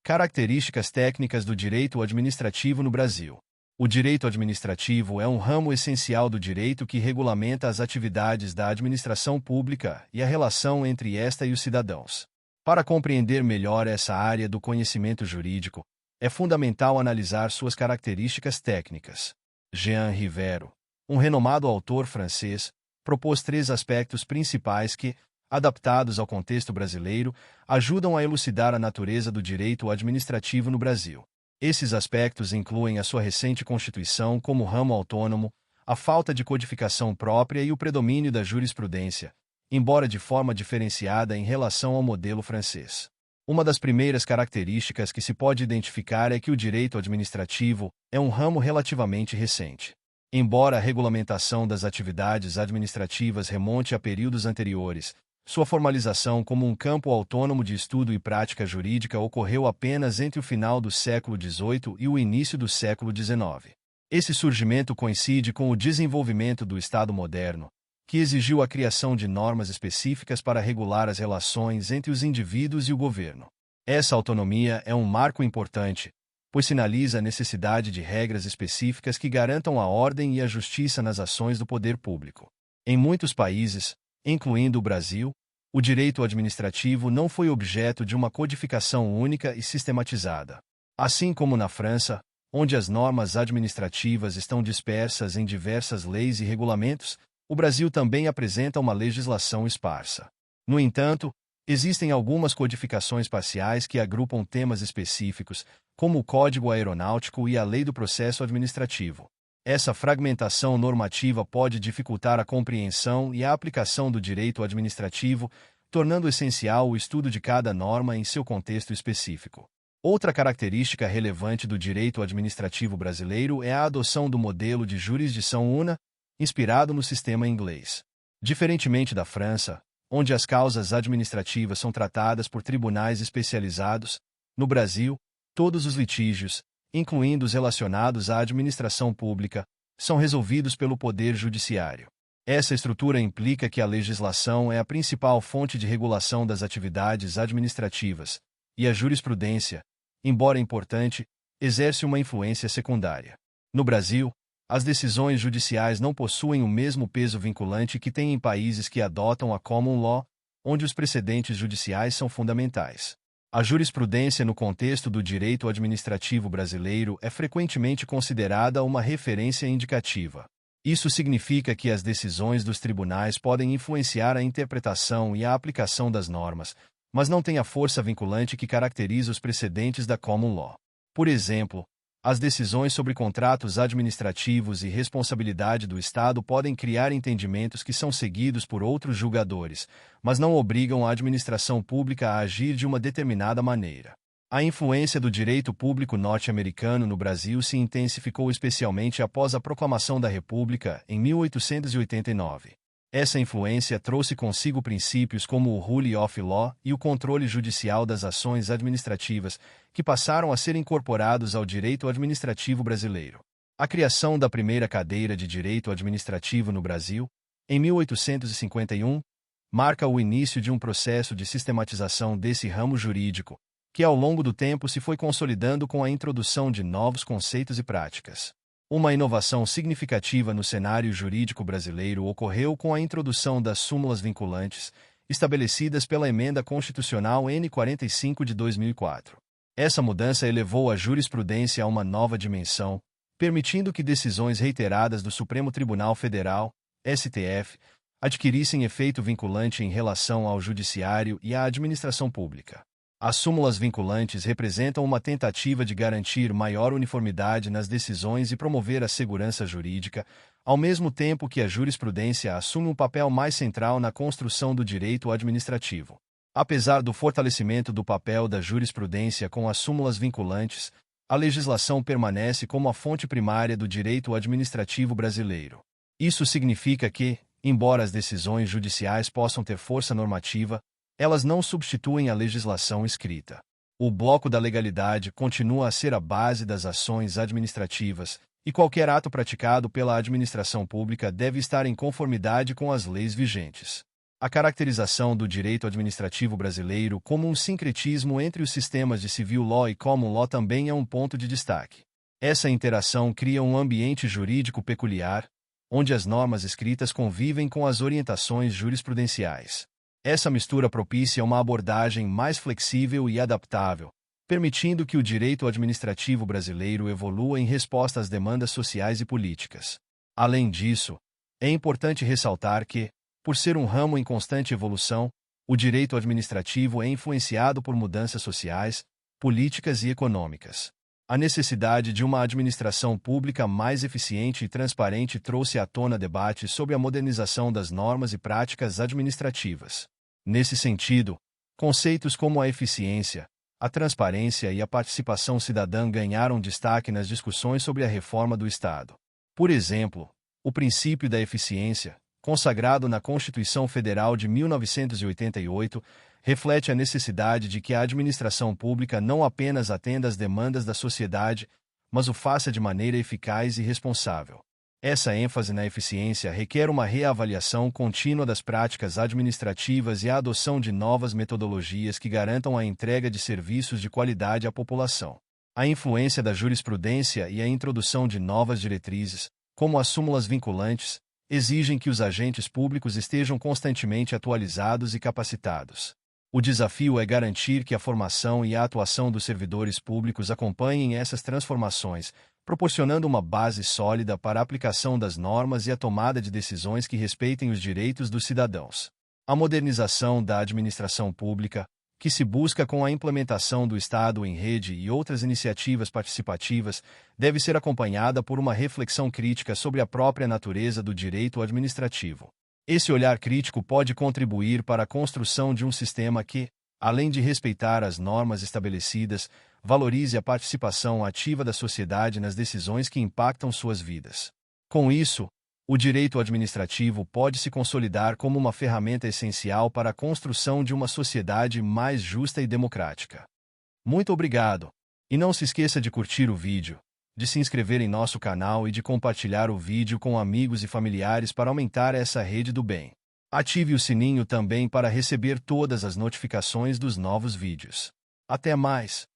Características técnicas do direito administrativo no Brasil. O direito administrativo é um ramo essencial do direito que regulamenta as atividades da administração pública e a relação entre esta e os cidadãos. Para compreender melhor essa área do conhecimento jurídico, é fundamental analisar suas características técnicas. Jean Rivero, um renomado autor francês, propôs 3 aspectos principais que, adaptados ao contexto brasileiro, ajudam a elucidar a natureza do direito administrativo no Brasil. Esses aspectos incluem a sua recente constituição como ramo autônomo, a falta de codificação própria e o predomínio da jurisprudência, embora de forma diferenciada em relação ao modelo francês. Uma das primeiras características que se pode identificar é que o direito administrativo é um ramo relativamente recente. Embora a regulamentação das atividades administrativas remonte a períodos anteriores, sua formalização como um campo autônomo de estudo e prática jurídica ocorreu apenas entre o final do século XVIII e o início do século XIX. Esse surgimento coincide com o desenvolvimento do Estado moderno, que exigiu a criação de normas específicas para regular as relações entre os indivíduos e o governo. Essa autonomia é um marco importante, pois sinaliza a necessidade de regras específicas que garantam a ordem e a justiça nas ações do poder público. Em muitos países, incluindo o Brasil, o direito administrativo não foi objeto de uma codificação única e sistematizada. Assim como na França, onde as normas administrativas estão dispersas em diversas leis e regulamentos, o Brasil também apresenta uma legislação esparsa. No entanto, existem algumas codificações parciais que agrupam temas específicos, como o Código Aeronáutico e a Lei do Processo Administrativo. Essa fragmentação normativa pode dificultar a compreensão e a aplicação do direito administrativo, tornando essencial o estudo de cada norma em seu contexto específico. Outra característica relevante do direito administrativo brasileiro é a adoção do modelo de jurisdição una, inspirado no sistema inglês. Diferentemente da França, onde as causas administrativas são tratadas por tribunais especializados, no Brasil, todos os litígios, incluindo os relacionados à administração pública, são resolvidos pelo Poder Judiciário. Essa estrutura implica que a legislação é a principal fonte de regulação das atividades administrativas, e a jurisprudência, embora importante, exerce uma influência secundária. No Brasil, as decisões judiciais não possuem o mesmo peso vinculante que tem em países que adotam a common law, onde os precedentes judiciais são fundamentais. A jurisprudência no contexto do direito administrativo brasileiro é frequentemente considerada uma referência indicativa. Isso significa que as decisões dos tribunais podem influenciar a interpretação e a aplicação das normas, mas não têm a força vinculante que caracteriza os precedentes da common law. Por exemplo, as decisões sobre contratos administrativos e responsabilidade do Estado podem criar entendimentos que são seguidos por outros julgadores, mas não obrigam a administração pública a agir de uma determinada maneira. A influência do direito público norte-americano no Brasil se intensificou especialmente após a proclamação da República, em 1889. Essa influência trouxe consigo princípios como o Rule of Law e o controle judicial das ações administrativas, que passaram a ser incorporados ao direito administrativo brasileiro. A criação da primeira cadeira de direito administrativo no Brasil, em 1851, marca o início de um processo de sistematização desse ramo jurídico, que ao longo do tempo se foi consolidando com a introdução de novos conceitos e práticas. Uma inovação significativa no cenário jurídico brasileiro ocorreu com a introdução das súmulas vinculantes, estabelecidas pela Emenda Constitucional N. 45 de 2004. Essa mudança elevou a jurisprudência a uma nova dimensão, permitindo que decisões reiteradas do Supremo Tribunal Federal, STF, adquirissem efeito vinculante em relação ao Judiciário e à administração pública. As súmulas vinculantes representam uma tentativa de garantir maior uniformidade nas decisões e promover a segurança jurídica, ao mesmo tempo que a jurisprudência assume um papel mais central na construção do direito administrativo. Apesar do fortalecimento do papel da jurisprudência com as súmulas vinculantes, a legislação permanece como a fonte primária do direito administrativo brasileiro. Isso significa que, embora as decisões judiciais possam ter força normativa, elas não substituem a legislação escrita. O bloco da legalidade continua a ser a base das ações administrativas, e qualquer ato praticado pela administração pública deve estar em conformidade com as leis vigentes. A caracterização do direito administrativo brasileiro como um sincretismo entre os sistemas de civil law e common law também é um ponto de destaque. Essa interação cria um ambiente jurídico peculiar, onde as normas escritas convivem com as orientações jurisprudenciais. Essa mistura propicia uma abordagem mais flexível e adaptável, permitindo que o direito administrativo brasileiro evolua em resposta às demandas sociais e políticas. Além disso, é importante ressaltar que, por ser um ramo em constante evolução, o direito administrativo é influenciado por mudanças sociais, políticas e econômicas. A necessidade de uma administração pública mais eficiente e transparente trouxe à tona debates sobre a modernização das normas e práticas administrativas. Nesse sentido, conceitos como a eficiência, a transparência e a participação cidadã ganharam destaque nas discussões sobre a reforma do Estado. Por exemplo, o princípio da eficiência, consagrado na Constituição Federal de 1988, reflete a necessidade de que a administração pública não apenas atenda às demandas da sociedade, mas o faça de maneira eficaz e responsável. Essa ênfase na eficiência requer uma reavaliação contínua das práticas administrativas e a adoção de novas metodologias que garantam a entrega de serviços de qualidade à população. A influência da jurisprudência e a introdução de novas diretrizes, como as súmulas vinculantes, exigem que os agentes públicos estejam constantemente atualizados e capacitados. O desafio é garantir que a formação e a atuação dos servidores públicos acompanhem essas transformações, proporcionando uma base sólida para a aplicação das normas e a tomada de decisões que respeitem os direitos dos cidadãos. A modernização da administração pública, que se busca com a implementação do Estado em rede e outras iniciativas participativas, deve ser acompanhada por uma reflexão crítica sobre a própria natureza do direito administrativo. Esse olhar crítico pode contribuir para a construção de um sistema que, além de respeitar as normas estabelecidas, valorize a participação ativa da sociedade nas decisões que impactam suas vidas. Com isso, o direito administrativo pode se consolidar como uma ferramenta essencial para a construção de uma sociedade mais justa e democrática. Muito obrigado! E não se esqueça de curtir o vídeo, de se inscrever em nosso canal e de compartilhar o vídeo com amigos e familiares para aumentar essa rede do bem. Ative o sininho também para receber todas as notificações dos novos vídeos. Até mais!